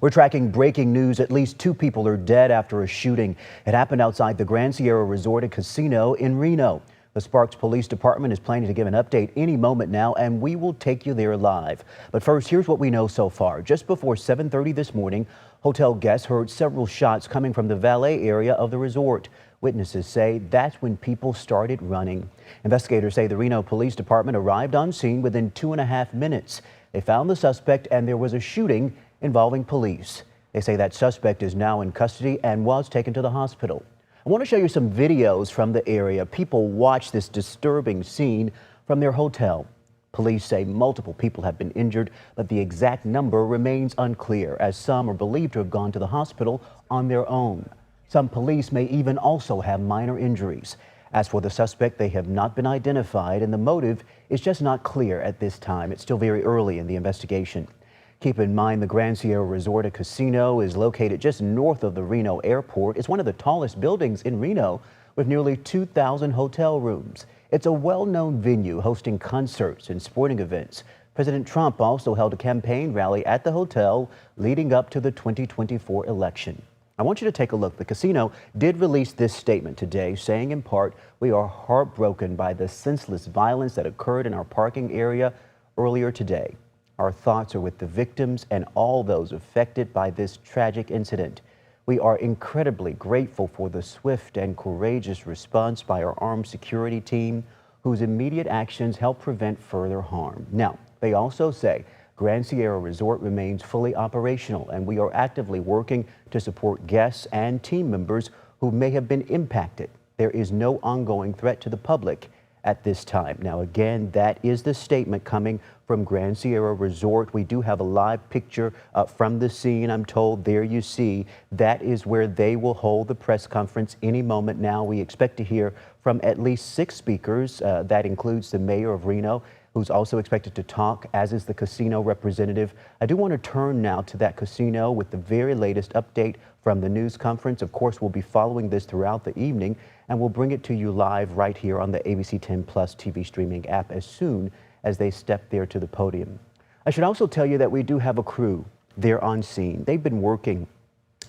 We're tracking breaking news. At least 2 people are dead after a shooting. It happened outside the Grand Sierra Resort and Casino in Reno. The Sparks Police Department is planning to give an update any moment now, and we will take you there live. But first, here's what we know so far. Just before 7:30 this morning, hotel guests heard several shots coming from the valet area of the resort. Witnesses say that's when people started running. Investigators say the Reno Police Department arrived on scene within 2.5 minutes. They found the suspect and there was a shooting involving police. They say that suspect is now in custody and was taken to the hospital. I want to show you some videos from the area. People watch this disturbing scene from their hotel. Police say multiple people have been injured, but the exact number remains unclear, as some are believed to have gone to the hospital on their own. Some police may even also have minor injuries. As for the suspect, they have not been identified, and the motive is just not clear at this time. It's still very early in the investigation. Keep in mind the Grand Sierra Resort and Casino is located just north of the Reno airport. It's one of the tallest buildings in Reno with nearly 2,000 hotel rooms. It's a well-known venue hosting concerts and sporting events. President Trump also held a campaign rally at the hotel leading up to the 2024 election. I want you to take a look. The casino did release this statement today, saying in part, "We are heartbroken by the senseless violence that occurred in our parking area earlier today. Our thoughts are with the victims and all those affected by this tragic incident. We are incredibly grateful for the swift and courageous response by our armed security team, whose immediate actions help prevent further harm." Now, they also say Grand Sierra Resort remains fully operational, and we are actively working to support guests and team members who may have been impacted. There is no ongoing threat to the public at this time. Now, again, that is the statement coming from Grand Sierra Resort. We do have a live picture from the scene, I'm told. There you see, that is where they will hold the press conference any moment now. We expect to hear from at least 6 speakers. That includes the mayor of Reno, who's also expected to talk, as is the casino representative. I do want to turn now to that casino with the very latest update from the news conference. Of course, we'll be following this throughout the evening, and we'll bring it to you live right here on the ABC 10 Plus TV streaming app as soon as they step there to the podium. I should also tell you that we do have a crew there on scene. They've been working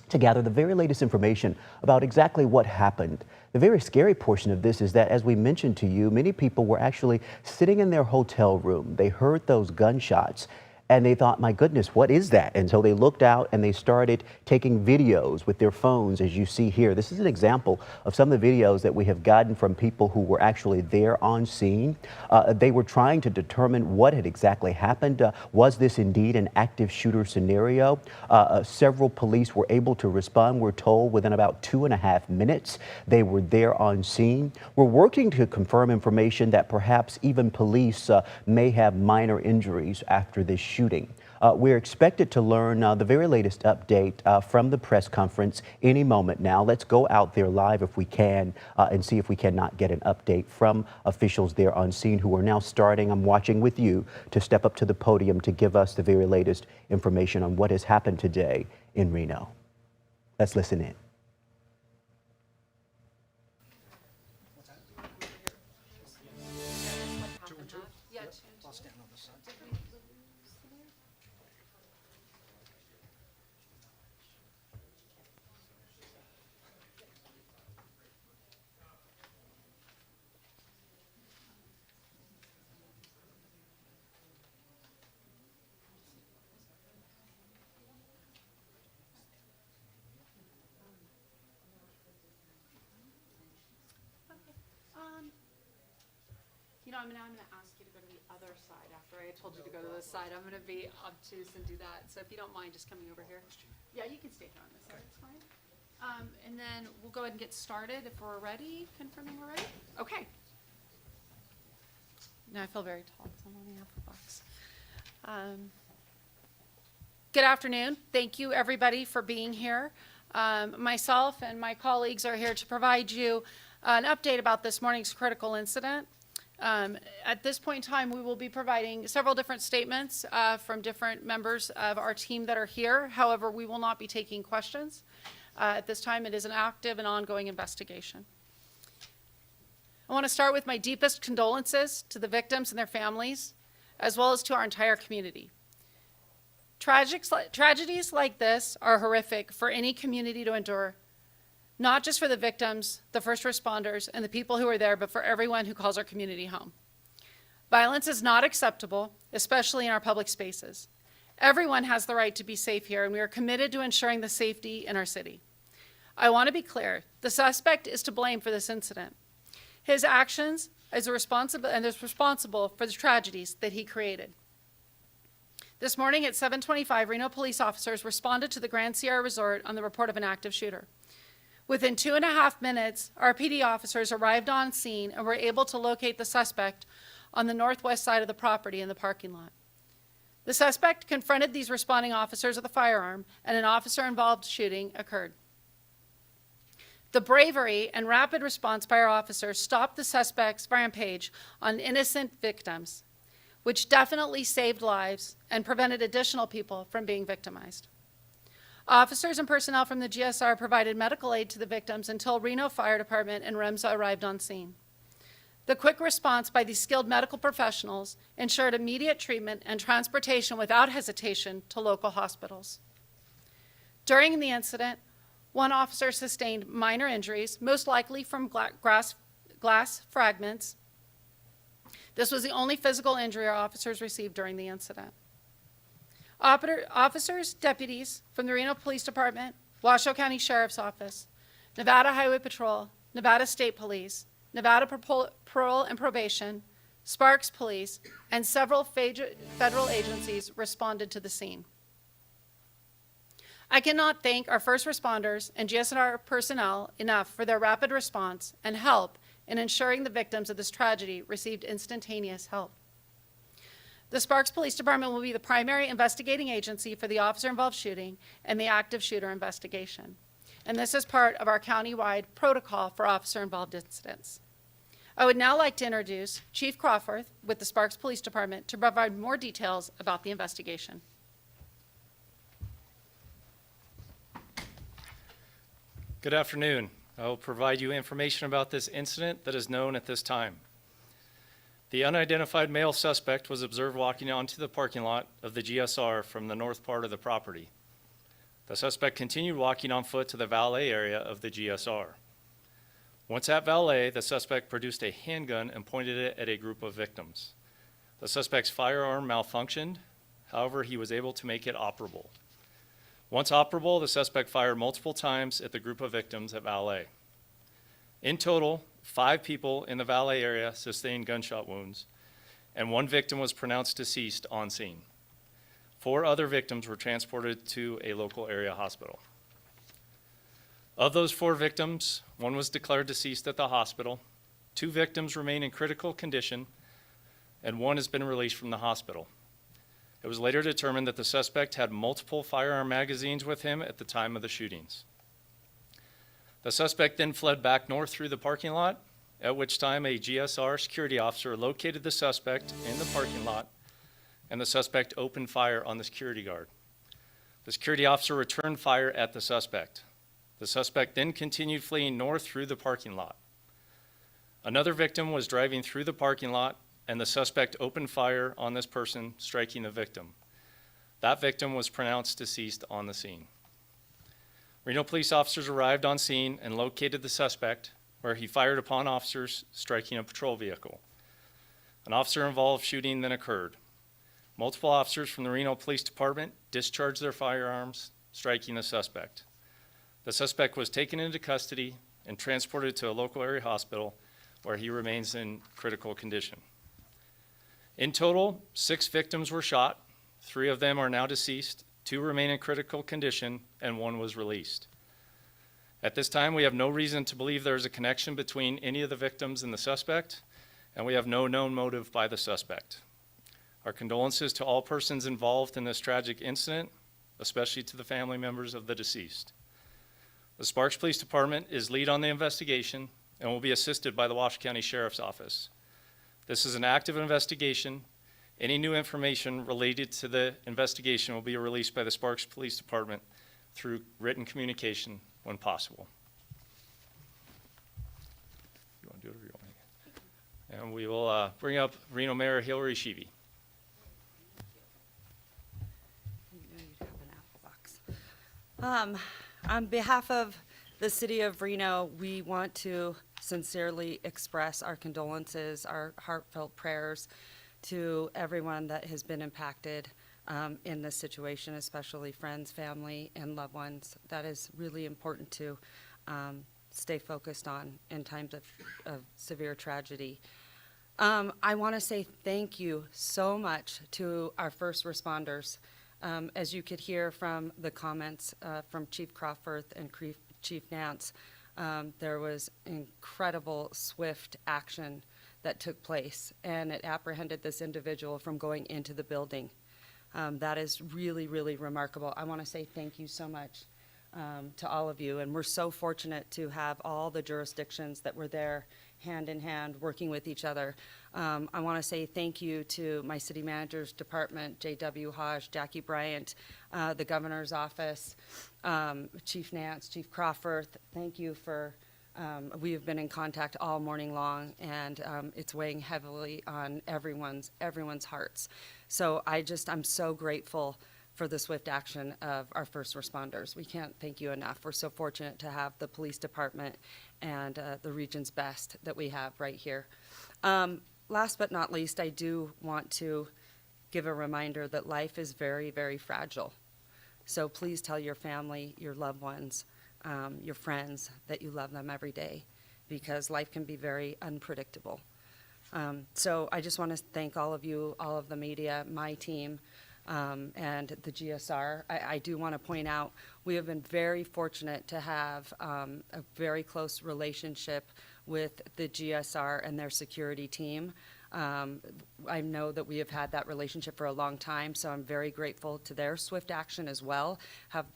to gather the very latest information about exactly what happened. The very scary portion of this is that, as we mentioned to you, many people were actually sitting in their hotel room. They heard those gunshots and they thought, my goodness, what is that? And so they looked out and they started taking videos with their phones, as you see here. This is an example of some of the videos that we have gotten from people who were actually there on scene. They were trying to determine what had exactly happened. Was this indeed an active shooter scenario? Several police were able to respond, we're told, within about 2.5 minutes. They were there on scene. We're working to confirm information that perhaps even police may have minor injuries after this shooting. We're expected to learn the very latest update from the press conference any moment now. Let's go out there live if we can and see if we cannot get an update from officials there on scene who are now starting, I'm watching with you, to step up to the podium to give us the very latest information on what has happened today in Reno. Let's listen in. You know, I'm gonna ask you to go to the other side after I told you to go to this side. I'm gonna be obtuse and do that. So if you don't mind just coming over here. Yeah, you can stay here on this side, it's fine. And then we'll go ahead and get started if we're ready, confirming we're ready. Okay. Now I feel very tall because I'm on the upper box. Good afternoon. Thank you everybody for being here. Myself and my colleagues are here to provide you an update about this morning's critical incident. At this point in time, we will be providing several different statements from different members of our team that are here. However, we will not be taking questions. At this time, it is an active and ongoing investigation. I want to start with my deepest condolences to the victims and their families, as well as to our entire community. Tragedies like this are horrific for any community to endure, not just for the victims, the first responders, and the people who are there, but for everyone who calls our community home. Violence is not acceptable, especially in our public spaces. Everyone has the right to be safe here, and we are committed to ensuring the safety in our city. I want to be clear, the suspect is to blame for this incident. His actions is responsible for the tragedies that he created. This morning at 7:25, Reno police officers responded to the Grand Sierra Resort on the report of an active shooter. Within 2.5 minutes, our PD officers arrived on scene and were able to locate the suspect on the northwest side of the property in the parking lot. The suspect confronted these responding officers with a firearm, and an officer-involved shooting occurred. The bravery and rapid response by our officers stopped the suspect's rampage on innocent victims, which definitely saved lives and prevented additional people from being victimized. Officers and personnel from the GSR provided medical aid to the victims until Reno Fire Department and REMSA arrived on scene. The quick response by these skilled medical professionals ensured immediate treatment and transportation without hesitation to local hospitals. During the incident, one officer sustained minor injuries, most likely from glass fragments. This was the only physical injury our officers received during the incident. Officers, deputies from the Reno Police Department, Washoe County Sheriff's Office, Nevada Highway Patrol, Nevada State Police, Nevada Parole and Probation, Sparks Police, and several federal agencies responded to the scene. I cannot thank our first responders and GSR personnel enough for their rapid response and help in ensuring the victims of this tragedy received instantaneous help. The Sparks Police Department will be the primary investigating agency for the officer-involved shooting and the active shooter investigation. And this is part of our county-wide protocol for officer-involved incidents. I would now like to introduce Chief Crawford with the Sparks Police Department to provide more details about the investigation. Good afternoon. I will provide you information about this incident that is known at this time. The unidentified male suspect was observed walking onto the parking lot of the GSR from the north part of the property. The suspect continued walking on foot to the valet area of the GSR. Once at valet, the suspect produced a handgun and pointed it at a group of victims. The suspect's firearm malfunctioned, however, he was able to make it operable. Once operable, the suspect fired multiple times at the group of victims at valet. In total, 5 people in the valet area sustained gunshot wounds, and 1 victim was pronounced deceased on scene. 4 other victims were transported to a local area hospital. Of those 4 victims, 1 was declared deceased at the hospital, 2 victims remain in critical condition, and 1 has been released from the hospital. It was later determined that the suspect had multiple firearm magazines with him at the time of the shootings. The suspect then fled back north through the parking lot, at which time a GSR security officer located the suspect in the parking lot, and the suspect opened fire on the security guard. The security officer returned fire at the suspect. The suspect then continued fleeing north through the parking lot. Another victim was driving through the parking lot, and the suspect opened fire on this person, striking the victim. That victim was pronounced deceased on the scene. Reno police officers arrived on scene and located the suspect, where he fired upon officers, striking a patrol vehicle. An officer-involved shooting then occurred. Multiple officers from the Reno Police Department discharged their firearms, striking the suspect. The suspect was taken into custody and transported to a local area hospital, where he remains in critical condition. In total, 6 victims were shot. 3 of them are now deceased, 2 remain in critical condition, and 1 was released. At this time, we have no reason to believe there is a connection between any of the victims and the suspect, and we have no known motive by the suspect. Our condolences to all persons involved in this tragic incident, especially to the family members of the deceased. The Sparks Police Department is lead on the investigation and will be assisted by the Washoe County Sheriff's Office. This is an active investigation. Any new information related to the investigation will be released by the Sparks Police Department through written communication when possible. You want to do it or you want me? And we will bring up Reno Mayor Hillary Sheevy. On behalf of the city of Reno, we want to sincerely express our condolences, our heartfelt prayers to everyone that has been impacted in this situation, especially friends, family, and loved ones. That is really important to stay focused on in times of severe tragedy. I want to say thank you so much to our first responders. As you could hear from the comments from Chief Crawford and Chief Nance, there was incredible, swift action that took place, and it apprehended this individual from going into the building. That is really, really remarkable. I want to say thank you so much to all of you, and we're so fortunate to have all the jurisdictions that were there hand in hand working with each other. I want to say thank you to my city manager's department, J.W. Hodge, Jackie Bryant, the governor's office, Chief Nance, Chief Crawford. Thank you for, we have been in contact all morning long, and it's weighing heavily on everyone's hearts. So I'm so grateful for the swift action of our first responders. We can't thank you enough. We're so fortunate to have the police department and the region's best that we have right here. Last but not least, I do want to give a reminder that life is very, very fragile. So please tell your family, your loved ones, your friends that you love them every day, because life can be very unpredictable. So I just want to thank all of you, all of the media, my team, and the GSR. I do want to point out, we have been very fortunate to have a very close relationship with the GSR and their security team. I know that we have had that relationship for a long time, so I'm very grateful to their swift action as well.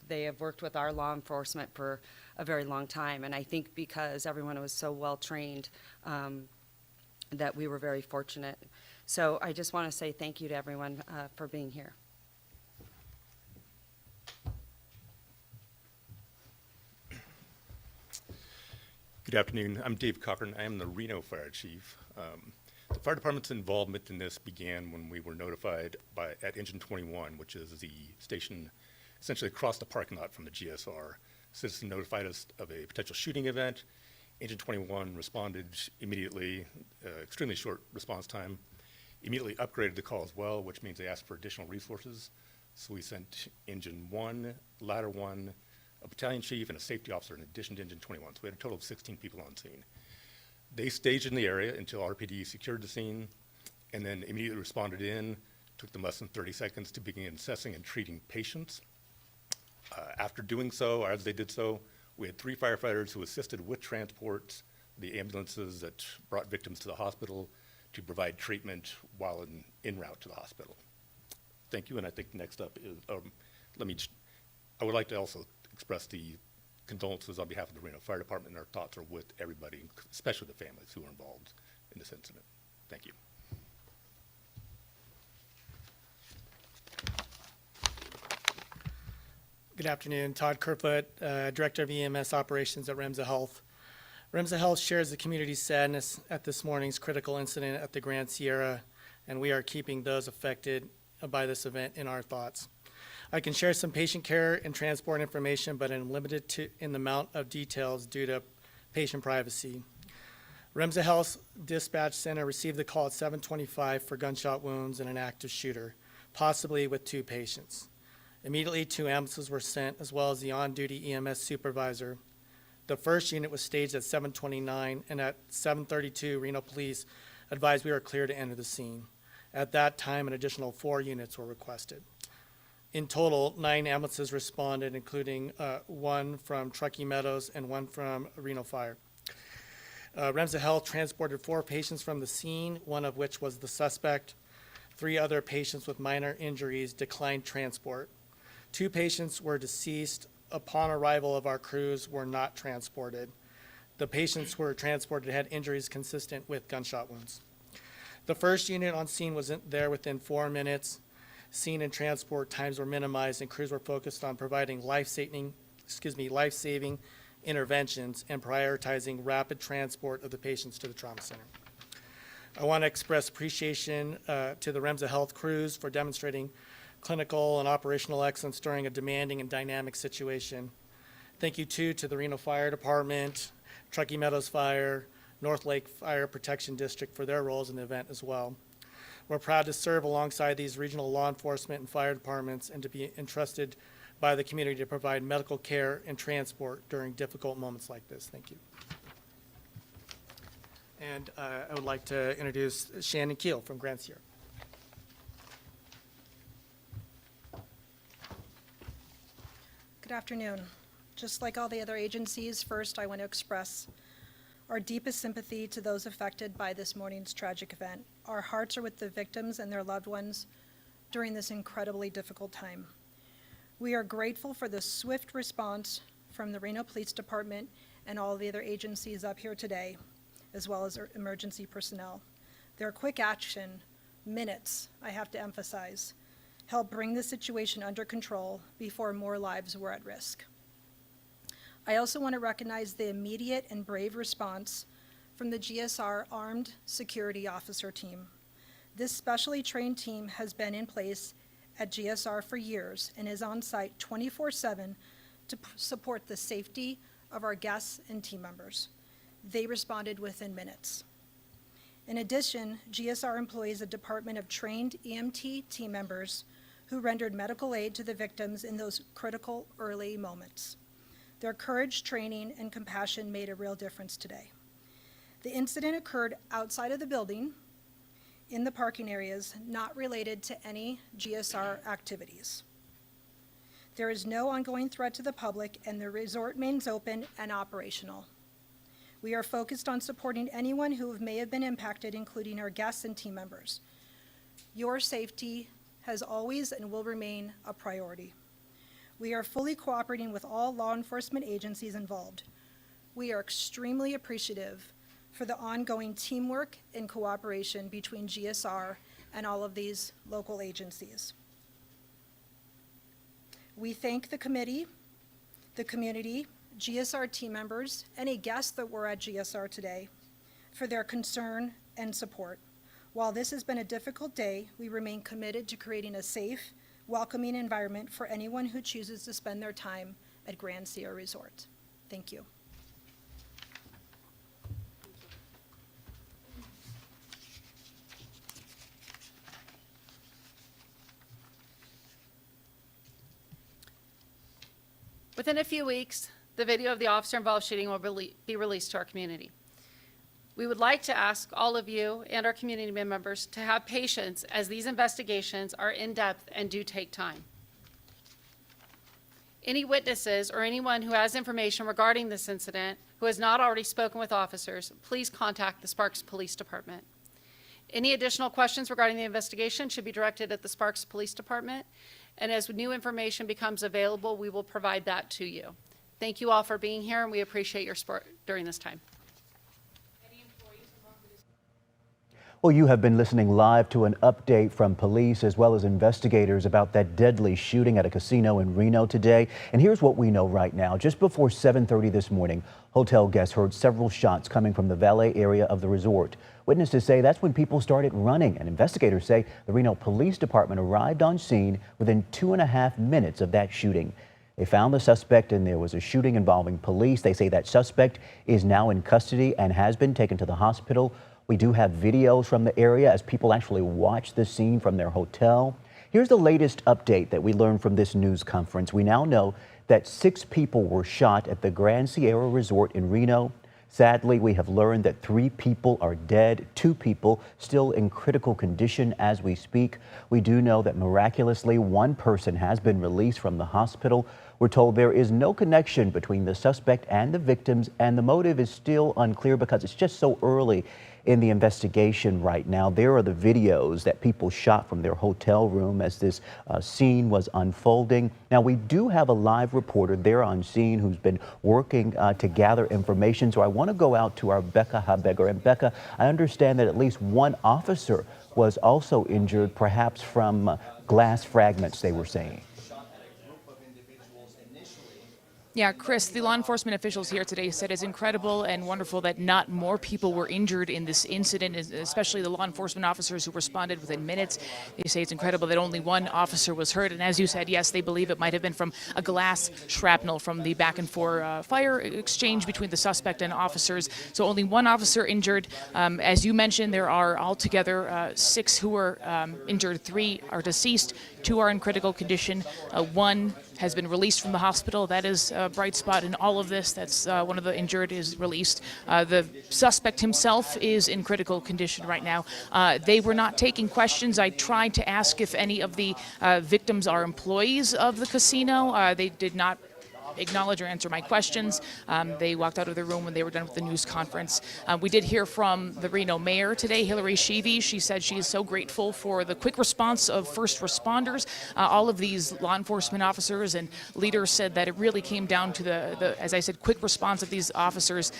They have worked with our law enforcement for a very long time, and I think because everyone was so well trained, that we were very fortunate. So I just want to say thank you to everyone for being here. Good afternoon. I'm Dave Cochran. I am the Reno Fire Chief. The fire department's involvement in this began when we were notified at Engine 21, which is the station essentially across the parking lot from the GSR. Citizen notified us of a potential shooting event. Engine 21 responded immediately, extremely short response time, immediately upgraded the call as well, which means they asked for additional resources. So we sent Engine 1, Ladder 1, a battalion chief, and a safety officer in addition to Engine 21. So we had a total of 16 people on scene. They staged in the area until RPD secured the scene, and then immediately responded in. Took them less than 30 seconds to begin assessing and treating patients. After doing so, or as they did so, we had 3 firefighters who assisted with transports, the ambulances that brought victims to the hospital to provide treatment while en route to the hospital. Thank you, and I think next up is, I would like to also express the condolences on behalf of the Reno Fire Department, and our thoughts are with everybody, especially the families who were involved in this incident. Thank you. Good afternoon. Todd Kerfoot, Director of EMS Operations at Remsa Health. Remsa Health shares the community's sadness at this morning's critical incident at the Grand Sierra, and we are keeping those affected by this event in our thoughts. I can share some patient care and transport information, but I'm limited in the amount of details due to patient privacy. Remsa Health's dispatch center received the call at 7:25 for gunshot wounds and an active shooter, possibly with 2 patients. Immediately, 2 ambulances were sent, as well as the on-duty EMS supervisor. The first unit was staged at 7:29, and at 7:32, Reno Police advised we were clear to enter the scene. At that time, an additional 4 units were requested. In total, 9 ambulances responded, including 1 from Truckee Meadows and 1 from Reno Fire. Remsa Health transported 4 patients from the scene, 1 of which was the suspect. 3 other patients with minor injuries declined transport. 2 patients were deceased. Upon arrival of our crews, were not transported. The patients who were transported had injuries consistent with gunshot wounds. The first unit on scene was there within 4 minutes. Scene and transport times were minimized, and crews were focused on providing life-saving interventions and prioritizing rapid transport of the patients to the trauma center. I want to express appreciation to the Remsa Health crews for demonstrating clinical and operational excellence during a demanding and dynamic situation. Thank you, too, to the Reno Fire Department, Truckee Meadows Fire, North Lake Fire Protection District for their roles in the event as well. We're proud to serve alongside these regional law enforcement and fire departments and to be entrusted by the community to provide medical care and transport during difficult moments like this. Thank you. And I would like to introduce Shannon Keel from Grand Sierra. Good afternoon. Just like all the other agencies, first I want to express our deepest sympathy to those affected by this morning's tragic event. Our hearts are with the victims and their loved ones during this incredibly difficult time. We are grateful for the swift response from the Reno Police Department and all the other agencies up here today, as well as our emergency personnel. Their quick action, minutes, I have to emphasize, helped bring the situation under control before more lives were at risk. I also want to recognize the immediate and brave response from the GSR Armed Security Officer Team. This specially trained team has been in place at GSR for years and is on site 24/7 to support the safety of our guests and team members. They responded within minutes. In addition, GSR employs a department of trained EMT team members who rendered medical aid to the victims in those critical early moments. Their courage, training, and compassion made a real difference today. The incident occurred outside of the building, in the parking areas, not related to any GSR activities. There is no ongoing threat to the public, and the resort remains open and operational. We are focused on supporting anyone who may have been impacted, including our guests and team members. Your safety has always and will remain a priority. We are fully cooperating with all law enforcement agencies involved. We are extremely appreciative for the ongoing teamwork and cooperation between GSR and all of these local agencies. We thank the committee, the community, GSR team members, any guests that were at GSR today for their concern and support. While this has been a difficult day, we remain committed to creating a safe, welcoming environment for anyone who chooses to spend their time at Grand Sierra Resort. Thank you. Within a few weeks, the video of the officer-involved shooting will be released to our community. We would like to ask all of you and our community members to have patience as these investigations are in-depth and do take time. Any witnesses or anyone who has information regarding this incident who has not already spoken with officers, please contact the Sparks Police Department. Any additional questions regarding the investigation should be directed at the Sparks Police Department, and as new information becomes available, we will provide that to you. Thank you all for being here, and we appreciate your support during this time. Well, you have been listening live to an update from police as well as investigators about that deadly shooting at a casino in Reno today. And here's what we know right now. Just before 7:30 this morning, hotel guests heard several shots coming from the valet area of the resort. Witnesses say that's when people started running, and investigators say the Reno Police Department arrived on scene within 2.5 minutes of that shooting. They found the suspect and there was a shooting involving police. They say that suspect is now in custody and has been taken to the hospital. We do have videos from the area as people actually watch the scene from their hotel. Here's the latest update that we learned from this news conference. We now know that 6 people were shot at the Grand Sierra Resort in Reno. Sadly, we have learned that 3 people are dead, 2 people still in critical condition as we speak. We do know that miraculously 1 person has been released from the hospital. We're told there is no connection between the suspect and the victims, and the motive is still unclear because it's just so early in the investigation right now. There are the videos that people shot from their hotel room as this scene was unfolding. Now, we do have a live reporter there on scene who's been working to gather information. So I want to go out to our Becca Habeger. And Becca, I understand that at least 1 officer was also injured, perhaps from glass fragments, they were saying. Yeah, Chris, the law enforcement officials here today said it's incredible and wonderful that not more people were injured in this incident, especially the law enforcement officers who responded within minutes. They say it's incredible that only one officer was hurt. And as you said, yes, they believe it might have been from a glass shrapnel from the back and forth fire exchange between the suspect and officers. So only one officer injured. As you mentioned, there are altogether 6 who were injured. 3 are deceased. 2 are in critical condition. 1 has been released from the hospital. That is a bright spot in all of this. That's one of the injured is released. The suspect himself is in critical condition right now. They were not taking questions. I tried to ask if any of the victims are employees of the casino. They did not acknowledge or answer my questions. They walked out of the room when they were done with the news conference. We did hear from the Reno mayor today, Hillary Sheevy. She said she is so grateful for the quick response of first responders. All of these law enforcement officers and leaders said that it really came down to the as I said, quick response of these officers.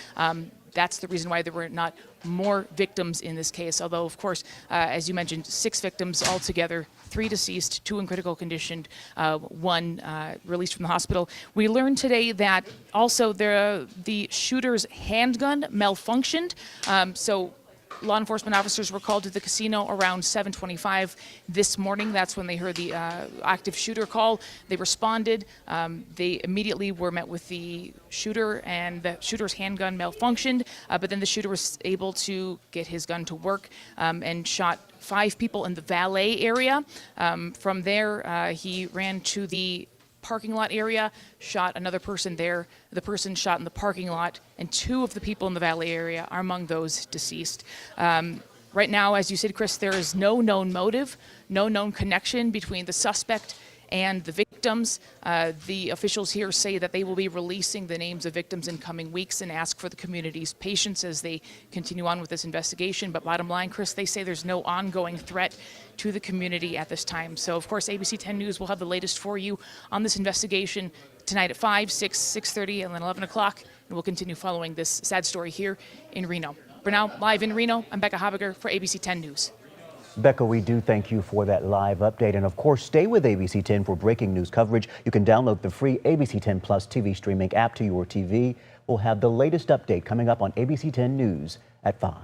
That's the reason why there were not more victims in this case. Although, of course, as you mentioned, 6 victims altogether, 3 deceased, 2 in critical condition, 1 released from the hospital. We learned today that also the shooter's handgun malfunctioned. So law enforcement officers were called to the casino around 7:25 this morning. That's when they heard the active shooter call. They responded. They immediately were met with the shooter, and the shooter's handgun malfunctioned, but then the shooter was able to get his gun to work and shot 5 people in the valet area. From there, he ran to the parking lot area, shot another person there. The person shot in the parking lot, and 2 of the people in the valet area are among those deceased. Right now, as you said, Chris, there is no known motive, no known connection between the suspect and the victims. The officials here say that they will be releasing the names of victims in coming weeks and ask for the community's patience as they continue on with this investigation. But bottom line, Chris, they say there's no ongoing threat to the community at this time. So, of course, ABC 10 News will have the latest for you on this investigation tonight at 5, 6, 6:30, and then 11 o'clock. And we'll continue following this sad story here in Reno. For now, live in Reno, I'm Becca Habiger for ABC 10 News. Becca, we do thank you for that live update. And of course, stay with ABC 10 for breaking news coverage. You can download the free ABC 10 Plus TV streaming app to your TV. We'll have the latest update coming up on ABC 10 News at 5.